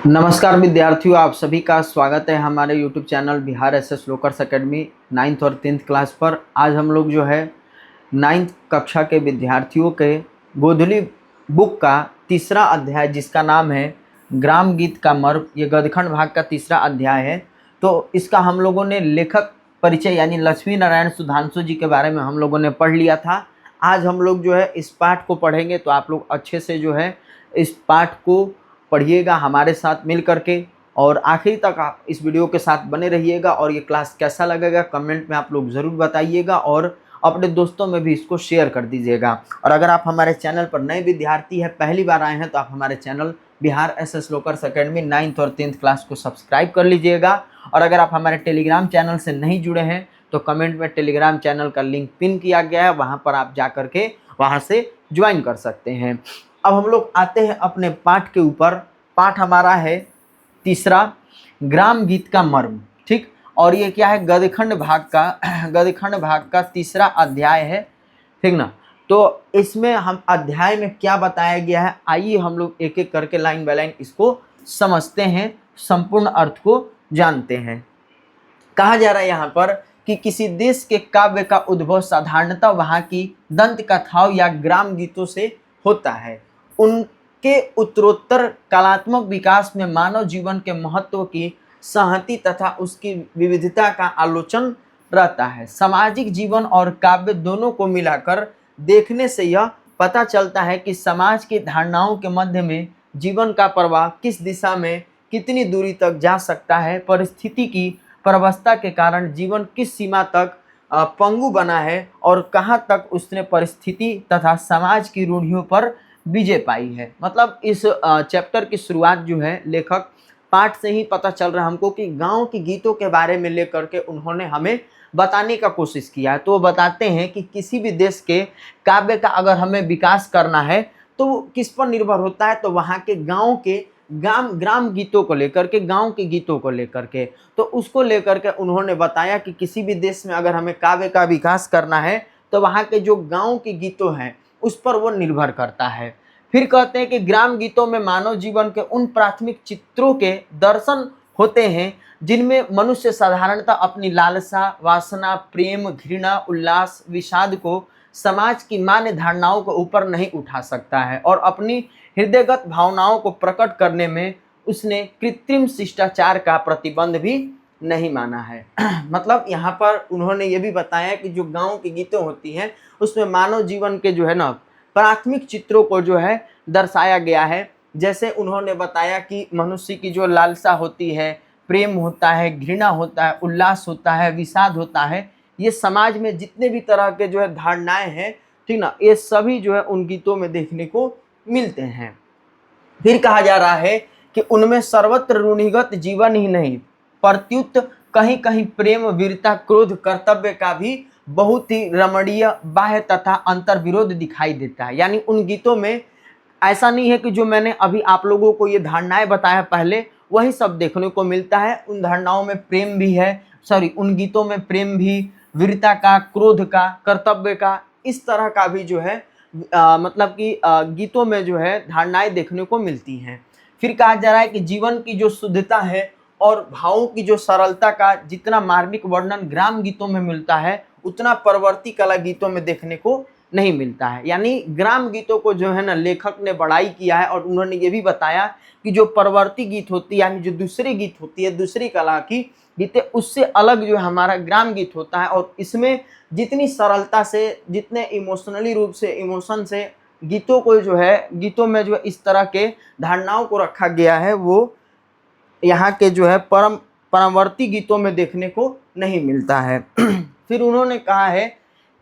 नमस्कार विद्यार्थियों, आप सभी का स्वागत है हमारे YouTube channel Bihar S S Lockers Academy 9th और 10th क्लास पर। आज हम लोग जो है 9th कक्षा के विद्यार्थियों के गोधली बुक का तीसरा अध्याय, जिसका नाम है ग्राम गीत का मर्म, ये गद्यखंड भाग का तीसरा अध्याय है। तो इसका हम लोगों ने लेखक परिचय यानी लक्ष्मी नारायण सुधांशु जी के बारे में हम लोगों ने पढ़ लिया था। आज हम लोग जो है इस पाठ को पढ़ेंगे, तो आप लोग अच्छे से जो है इस पाठ को पढ़िएगा हमारे साथ मिल करके, और आखिरी तक आप इस वीडियो के साथ बने रहिएगा। और ये क्लास कैसा लगेगा कमेंट में आप लोग ज़रूर बताइएगा, और अपने दोस्तों में भी इसको शेयर कर दीजिएगा। और अगर आप हमारे चैनल पर नए विद्यार्थी हैं, पहली बार आए हैं, तो आप हमारे channel Bihar S S Lockers Academy 9th और 10th क्लास को सब्सक्राइब कर लीजिएगा। और अगर आप हमारे टेलीग्राम चैनल से नहीं जुड़े हैं, तो कमेंट में टेलीग्राम चैनल का लिंक पिन किया गया है, वहाँ पर आप जा करके वहाँ से ज्वाइन कर सकते हैं। अब हम लोग आते हैं अपने पाठ के ऊपर। पाठ हमारा है तीसरा, ग्राम गीत का मर्म। ठीक, और ये क्या है, गद्यखंड भाग का तीसरा अध्याय है। ठीक ना। तो इसमें हम अध्याय में क्या बताया गया है, आइए हम लोग एक एक करके लाइन बाय लाइन इसको समझते हैं, संपूर्ण अर्थ को जानते हैं। कहा जा रहा है यहाँ पर कि किसी देश के काव्य का उद्भव साधारणतः वहाँ की दंत कथाओं या ग्राम गीतों से होता है। उनके उत्तरोत्तर कलात्मक विकास में मानव जीवन के महत्व की सहमति तथा उसकी विविधता का आलोचन रहता है। सामाजिक जीवन और काव्य दोनों को मिलाकर देखने से यह पता चलता है कि समाज की धारणाओं के मध्य में जीवन का प्रवाह किस दिशा में कितनी दूरी तक जा सकता है, परिस्थिति की प्रवस्था के कारण जीवन किस सीमा तक पंगु बना है, और कहाँ तक उसने परिस्थिति तथा समाज की रूढ़ियों पर विजय पाई है। मतलब इस चैप्टर की शुरुआत जो है, लेखक पाठ से ही पता चल रहा है हमको कि गांव के गीतों के बारे में लेकर के उन्होंने हमें बताने का कोशिश किया है। तो वो बताते हैं कि किसी भी देश के काव्य का अगर हमें विकास करना है तो वो किस पर निर्भर होता है, तो वहाँ के गाँव के ग्राम गीतों को लेकर के, गांव के गीतों को लेकर के, तो उसको लेकर के उन्होंने बताया कि किसी भी देश में अगर हमें काव्य का विकास करना है तो वहाँ के जो गांव के गीतों हैं उस पर वो निर्भर करता है। फिर कहते हैं कि ग्राम गीतों में मानव जीवन के उन प्राथमिक चित्रों के दर्शन होते हैं जिनमें मनुष्य साधारणतः अपनी लालसा, वासना, प्रेम, घृणा, उल्लास, विषाद को समाज की मान्य धारणाओं को ऊपर नहीं उठा सकता है, और अपनी हृदयगत भावनाओं को प्रकट करने में उसने कृत्रिम शिष्टाचार का प्रतिबंध भी नहीं माना है। मतलब यहाँ पर उन्होंने ये भी बताया कि जो गांव की गीतें होती हैं उसमें मानव जीवन के जो है ना प्राथमिक चित्रों को जो है दर्शाया गया है। जैसे उन्होंने बताया कि मनुष्य की जो लालसा होती है, प्रेम होता है, घृणा होता है, उल्लास होता है, विषाद होता है, ये समाज में जितने भी तरह के जो है धारणाएं हैं, ठीक ना, ये सभी जो है उन गीतों में देखने को मिलते हैं। फिर कहा जा रहा है कि उनमें सर्वत्र रूढ़िगत जीवन ही नहीं, प्रत्युत कहीं कहीं प्रेम, वीरता, क्रोध, कर्तव्य का भी बहुत ही रमणीय बाह्य तथा अंतर विरोध दिखाई देता है। यानी उन गीतों में ऐसा नहीं है कि जो मैंने अभी आप लोगों को ये धारणाएं बताया पहले वही सब देखने को मिलता है। उन धारणाओं में प्रेम भी है, उन गीतों में प्रेम भी, वीरता का, क्रोध का, कर्तव्य का, इस तरह का भी जो है मतलब कि गीतों में जो है धारणाएं देखने को मिलती हैं। फिर कहा जा रहा है कि जीवन की जो शुद्धता है और भावों की जो सरलता का जितना मार्मिक वर्णन ग्राम गीतों में मिलता है उतना परवर्ती कला गीतों में देखने को नहीं मिलता है। यानी ग्राम गीतों को जो है ना लेखक ने बड़ाई किया है, और उन्होंने ये भी बताया कि जो परवर्ती गीत होती है यानी जो दूसरी गीत होती है, दूसरी कला की गीतें, उससे अलग जो हमारा ग्राम गीत होता है, और इसमें जितनी सरलता से, जितने इमोशनली रूप से, इमोशन से गीतों को जो है, गीतों में जो इस तरह के धारणाओं को रखा गया है, वो यहाँ के जो है परवर्ती गीतों में देखने को नहीं मिलता है। फिर उन्होंने कहा है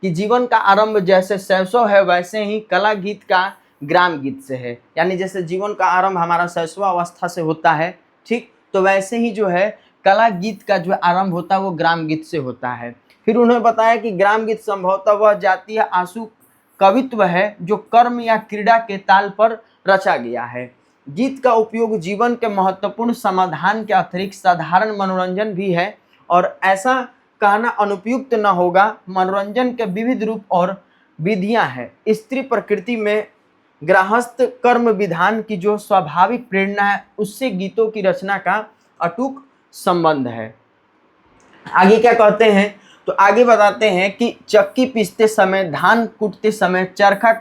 कि जीवन का आरंभ जैसे शैशव है वैसे ही कला गीत का ग्राम गीत से है। यानी जैसे जीवन का आरंभ हमारा शैशवावस्था से होता है, ठीक, तो वैसे ही जो है कला गीत का जो आरंभ होता है वो ग्राम गीत से होता है। फिर उन्होंने बताया कि ग्राम गीत संभवतः वह जातीय आंसू कवित्व है जो कर्म या क्रीड़ा के ताल पर रचा गया है। गीत का उपयोग जीवन के महत्वपूर्ण समाधान के अतिरिक्त साधारण मनोरंजन भी है, और ऐसा कहना अनुपयुक्त न होगा। मनोरंजन के विविध रूप और विधियां हैं। स्त्री प्रकृति में गृहस्थ कर्म विधान की जो स्वाभाविक प्रेरणा है उससे गीतों की रचना का अटूट संबंध है। आगे क्या कहते हैं, तो आगे बताते हैं कि चक्की पीसते समय, धान कूटते समय, चरखा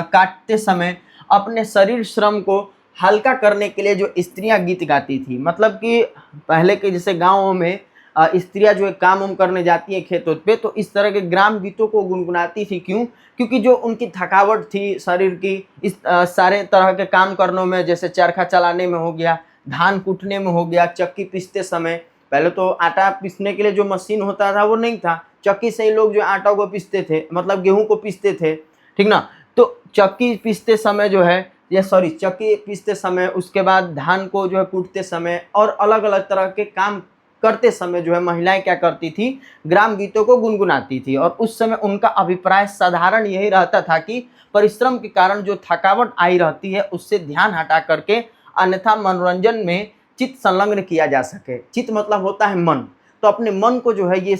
काटते समय अपने शरीर श्रम को हल्का करने के लिए जो स्त्रियां गीत गाती थी, मतलब कि पहले के जैसे गांवों में स्त्रियां जो है काम उम करने जाती हैं खेतों पे, तो इस तरह के ग्राम गीतों को गुनगुनाती थी। क्यों? क्योंकि जो उनकी थकावट थी शरीर की, इस सारे तरह के काम करने में, जैसे चरखा चलाने में हो गया, धान कूटने में हो गया, चक्की पीसते समय, पहले तो आटा पीसने के लिए जो मशीन होता था वो नहीं था, चक्की से ही लोग जो आटा को पीसते थे, मतलब गेहूं को पीसते थे, ठीक ना। तो चक्की पीसते समय जो है, या सॉरी चक्की पीसते समय, उसके बाद धान को जो है कूटते समय और अलग अलग तरह के काम करते समय जो है महिलाएं क्या करती थी, ग्राम गीतों को गुनगुनाती थी। और उस समय उनका अभिप्राय साधारण यही रहता था कि परिश्रम के कारण जो थकावट आई रहती है उससे ध्यान हटा करके अन्यथा मनोरंजन में चित्त संलग्न किया जा सके। चित्त मतलब होता है मन, तो अपने मन को जो है ये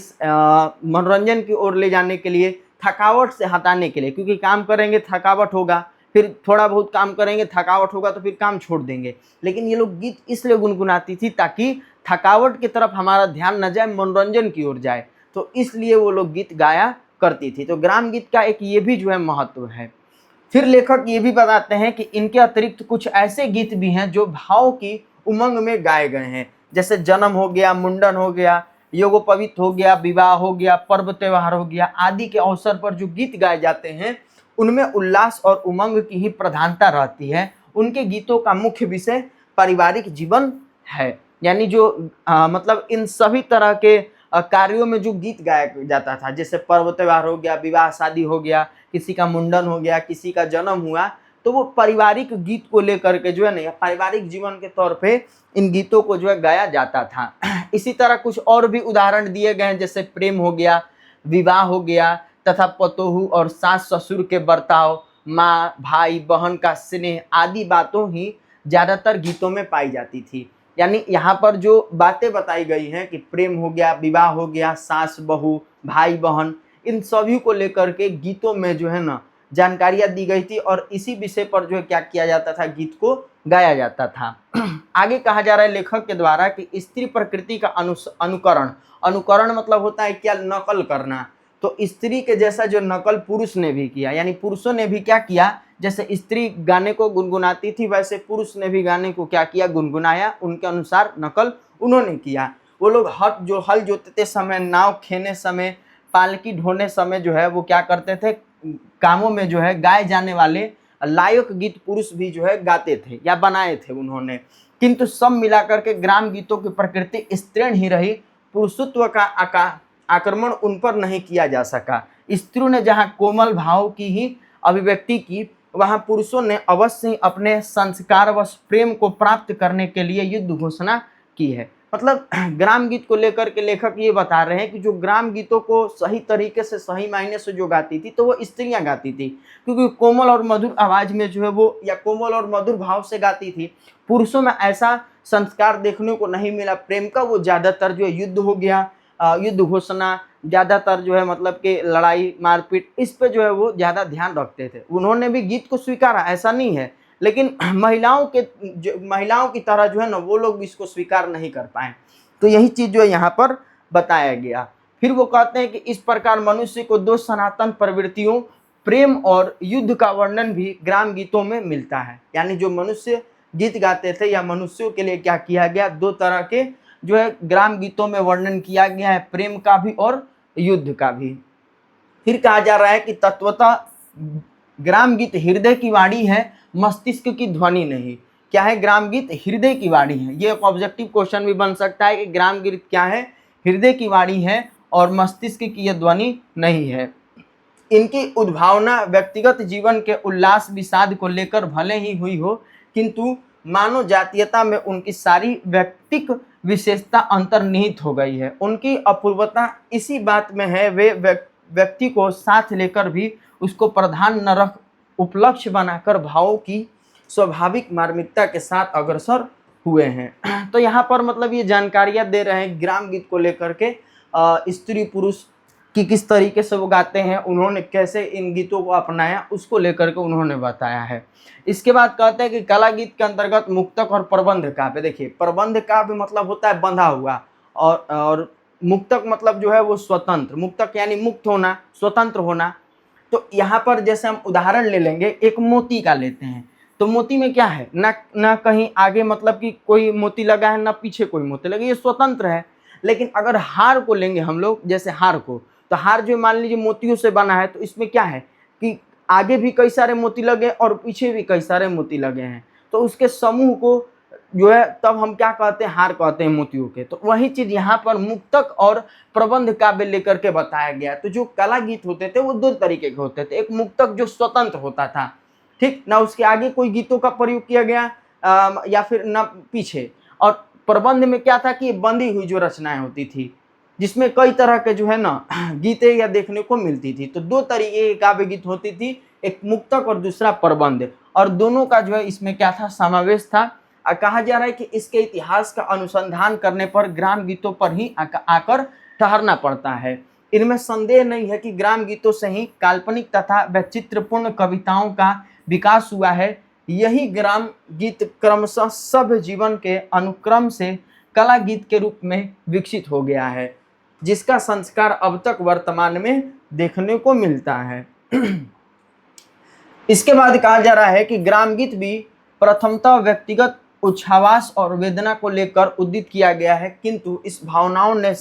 मनोरंजन की ओर ले जाने के लिए, थकावट से हटाने के लिए, क्योंकि काम करेंगे थकावट होगा, फिर थोड़ा बहुत काम करेंगे थकावट होगा तो फिर काम छोड़ देंगे। लेकिन ये लोग गीत इसलिए गुनगुनाती थी ताकि थकावट की तरफ हमारा ध्यान न जाए, मनोरंजन की ओर जाए, तो इसलिए वो लोग गीत गाया करती थी। तो ग्राम गीत का एक ये भी जो है महत्व है। फिर लेखक ये भी बताते हैं कि इनके अतिरिक्त कुछ ऐसे गीत भी हैं जो भाव की उमंग में गाए गए हैं, जैसे जन्म हो गया, मुंडन हो गया, योगोपवीत हो गया, विवाह हो गया, पर्व त्योहार हो गया आदि के अवसर पर जो गीत गाए जाते हैं उनमें उल्लास और उमंग की ही प्रधानता रहती है। उनके गीतों का मुख्य विषय पारिवारिक जीवन है। यानी जो मतलब इन सभी तरह के कार्यों में जो गीत गाया जाता था, जैसे पर्व त्योहार हो गया, विवाह शादी हो गया, किसी का मुंडन हो गया, किसी का जन्म हुआ, तो वो पारिवारिक गीत को लेकर के जो है ना, पारिवारिक जीवन के तौर पे इन गीतों को जो है गाया जाता था। इसी तरह कुछ और भी उदाहरण दिए गए हैं, जैसे प्रेम हो गया, विवाह हो गया, तथा पतोहू और सास ससुर के बर्ताव, माँ भाई बहन का स्नेह आदि बातों ही ज्यादातर गीतों में पाई जाती थी। यानी यहाँ पर जो बातें बताई गई हैं कि प्रेम हो गया, विवाह हो गया, सास बहू, भाई बहन, इन सभी को लेकर के गीतों में जो है ना जानकारियां दी गई थी, और इसी विषय पर जो है क्या किया जाता था, गीत को गाया जाता था। आगे कहा जा रहा है लेखक के द्वारा कि स्त्री प्रकृति का अनुकरण, अनुकरण मतलब होता है क्या, नकल करना। तो स्त्री के जैसा जो नकल पुरुष ने भी किया, यानी पुरुषों ने भी क्या किया, जैसे स्त्री गाने को गुनगुनाती थी वैसे पुरुष ने भी गाने को क्या किया, गुनगुनाया, उनके अनुसार नकल उन्होंने किया। वो लोग हल जोतते समय, नाव खेने समय, पालकी ढोने समय जो है वो क्या करते थे, कामों में जो है गाए जाने वाले लायक गीत पुरुष भी जो है गाते थे या बनाए थे उन्होंने। किंतु सब मिलाकर के ग्राम गीतों की प्रकृति स्त्रीण ही रही, पुरुषत्व का आक्रमण उन पर नहीं किया जा सका। स्त्रियों ने जहाँ कोमल भाव की ही अभिव्यक्ति की, वहाँ पुरुषों ने अवश्य ही अपने संस्कारवश प्रेम को प्राप्त करने के लिए युद्ध घोषणा की है। मतलब ग्राम गीत को लेकर के लेखक ये बता रहे हैं कि जो ग्राम गीतों को सही तरीके से, सही मायने से जो गाती थी तो वो स्त्रियां गाती थी, क्योंकि कोमल और मधुर आवाज में जो है वो, या कोमल और मधुर भाव से गाती थी। पुरुषों में ऐसा संस्कार देखने को नहीं मिला प्रेम का। वो ज्यादातर जो है युद्ध हो गया, युद्ध घोषणा, ज्यादातर जो है मतलब कि लड़ाई मारपीट, इस पे जो है वो ज्यादा ध्यान रखते थे। उन्होंने भी गीत को स्वीकारा, ऐसा नहीं है, लेकिन महिलाओं की तरह जो है ना वो लोग भी इसको स्वीकार नहीं कर पाए। तो यही चीज जो है यहाँ पर बताया गया। फिर वो कहते हैं कि इस प्रकार मनुष्य को दो सनातन प्रवृत्तियों, प्रेम और युद्ध का वर्णन भी ग्राम गीतों में मिलता है। यानी जो मनुष्य गीत गाते थे या मनुष्यों के लिए क्या किया गया, दो तरह के जो है ग्राम गीतों में वर्णन किया गया है, प्रेम का भी और युद्ध का भी। फिर कहा जा रहा है कि तत्वतः ग्राम गीत हृदय की वाणी है, मस्तिष्क की ध्वनि नहीं। क्या है ग्राम गीत? हृदय की वाणी है। ये एक ऑब्जेक्टिव क्वेश्चन भी बन सकता है कि ग्राम गीत क्या है, हृदय की वाणी है और मस्तिष्क की यह ध्वनि नहीं है। इनकी उद्भावना व्यक्तिगत जीवन के उल्लास विषाद को लेकर भले ही हुई हो, किंतु मानव जातीयता में उनकी सारी व्यक्तिक विशेषता अंतर्निहित हो गई है। उनकी अपूर्वता इसी बात में है, वे व्यक्ति को साथ लेकर भी उसको प्रधान न रख उपलक्ष्य बनाकर भावों की स्वाभाविक मार्मिकता के साथ अग्रसर हुए हैं। तो यहाँ पर मतलब ये जानकारियां दे रहे हैं ग्राम गीत को लेकर के, स्त्री पुरुष कि किस तरीके से वो गाते हैं, उन्होंने कैसे इन गीतों को अपनाया, उसको लेकर के उन्होंने बताया है। इसके बाद कहते हैं कि कला गीत के अंतर्गत मुक्तक और प्रबंध काव्य। देखिए, प्रबंध काव्य मतलब होता है बंधा हुआ, और मुक्तक मतलब जो है वो स्वतंत्र, मुक्तक यानी मुक्त होना, स्वतंत्र होना। तो यहाँ पर जैसे हम उदाहरण ले लेंगे, एक मोती का लेते हैं, तो मोती में क्या है, ना कहीं आगे मतलब कि कोई मोती लगा है, ना पीछे कोई मोती लगा, ये स्वतंत्र है। लेकिन अगर हार को लेंगे हम लोग, जैसे हार को, तो हार जो मान लीजिए मोतियों से बना है, तो इसमें क्या है कि आगे भी कई सारे मोती लगे और पीछे भी कई सारे मोती लगे हैं, तो उसके समूह को जो है तब हम क्या कहते हैं, हार कहते हैं मोतियों के। तो वही चीज यहाँ पर मुक्तक और प्रबंध काव्य लेकर के बताया गया। तो जो कला गीत होते थे वो दो तरीके के होते थे, एक मुक्तक जो स्वतंत्र होता था, ठीक ना, उसके आगे कोई गीतों का प्रयोग किया गया या फिर ना पीछे, और प्रबंध में क्या था कि बंधी हुई जो रचनाएं होती थी, जिसमें कई तरह के जो है ना गीतें या देखने को मिलती थी। तो दो तरीके की काव्य गीत होती थी, एक मुक्तक और दूसरा प्रबंध, और दोनों का जो है इसमें क्या था, समावेश था। कहा जा रहा है कि इसके इतिहास का अनुसंधान करने पर ग्राम गीतों पर ही आकर ठहरना पड़ता है। इनमें संदेह नहीं है कि ग्राम गीतों से ही काल्पनिक तथा वैचित्रपूर्ण कविताओं का विकास हुआ है। यही ग्राम गीत क्रमशः सभ्य जीवन के अनुक्रम से कला गीत के रूप में विकसित हो गया है, जिसका संस्कार अब तक वर्तमान में देखने को मिलता है। इसके बाद कहा जा रहा है कि ग्राम गीत भी प्रथमतः व्यक्तिगत उच्छ्वास और वेदना को लेकर उदित किया गया है, किंतु इस भावनाओं ने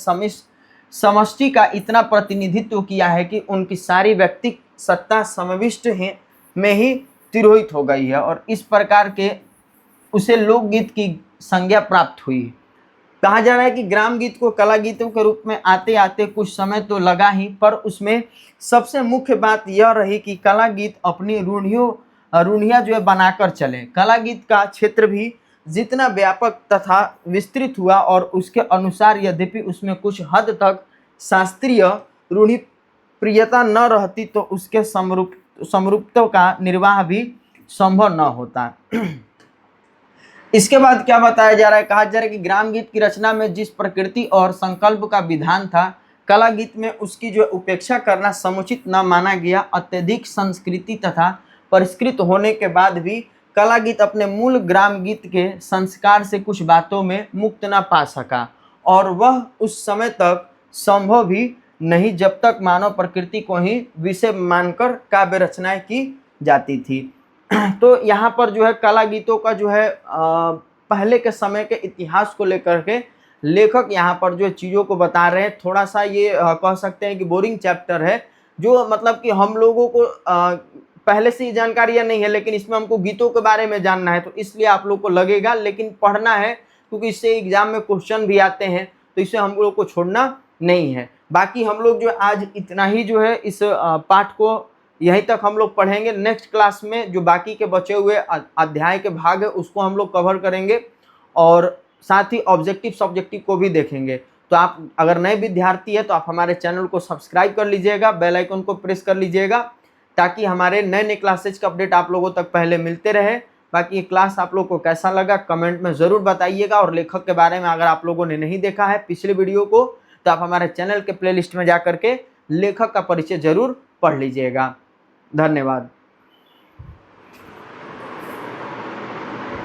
समष्टि का इतना प्रतिनिधित्व किया है कि उनकी सारी व्यक्तिक सत्ता समविष्ट में ही तिरोहित हो गई है, और इस प्रकार के उसे लोकगीत की संज्ञा प्राप्त हुई। कहा जा रहा है कि ग्राम गीत को कला गीतों के रूप में आते आते कुछ समय तो लगा ही, पर उसमें सबसे मुख्य बात यह रही कि कला गीत अपनी रूढ़ियाँ जो है बनाकर चले। कला गीत का क्षेत्र भी जितना व्यापक तथा विस्तृत हुआ, और उसके अनुसार यद्यपि उसमें कुछ हद तक शास्त्रीय रूढ़ि प्रियता न रहती, तो उसके समरूपता का निर्वाह भी संभव न होता। इसके बाद क्या बताया जा रहा है, कहा जा रहा है कि ग्राम गीत की रचना में जिस प्रकृति और संकल्प का विधान था, कला गीत में उसकी जो उपेक्षा करना समुचित न माना गया। अत्यधिक संस्कृति तथा परिष्कृत होने के बाद भी कला गीत अपने मूल ग्राम गीत के संस्कार से कुछ बातों में मुक्त न पा सका, और वह उस समय तक संभव भी नहीं जब तक मानव प्रकृति को ही विषय मानकर काव्य रचनाएं की जाती थी। तो यहाँ पर जो है कला गीतों का जो है पहले के समय के इतिहास को लेकर के लेखक यहाँ पर जो चीज़ों को बता रहे हैं। थोड़ा सा ये कह सकते हैं कि बोरिंग चैप्टर है, जो मतलब कि हम लोगों को पहले से ही जानकारियाँ नहीं है, लेकिन इसमें हमको गीतों के बारे में जानना है, तो इसलिए आप लोग को लगेगा, लेकिन पढ़ना है क्योंकि इससे एग्जाम में क्वेश्चन भी आते हैं, तो इसे हम लोग को छोड़ना नहीं है। बाकी हम लोग जो आज इतना ही जो है इस पाठ को यहीं तक हम लोग पढ़ेंगे। नेक्स्ट क्लास में जो बाकी के बचे हुए अध्याय के भाग है उसको हम लोग कवर करेंगे, और साथ ही ऑब्जेक्टिव सब्जेक्टिव को भी देखेंगे। तो आप अगर नए विद्यार्थी है तो आप हमारे चैनल को सब्सक्राइब कर लीजिएगा, बेल आइकन को प्रेस कर लीजिएगा, ताकि हमारे नए नए क्लासेज का अपडेट आप लोगों तक पहले मिलते रहे। बाकी ये क्लास आप लोग को कैसा लगा कमेंट में ज़रूर बताइएगा, और लेखक के बारे में अगर आप लोगों ने नहीं देखा है पिछले वीडियो को, तो आप हमारे चैनल के प्लेलिस्ट में जा करके लेखक का परिचय जरूर पढ़ लीजिएगा। धन्यवाद।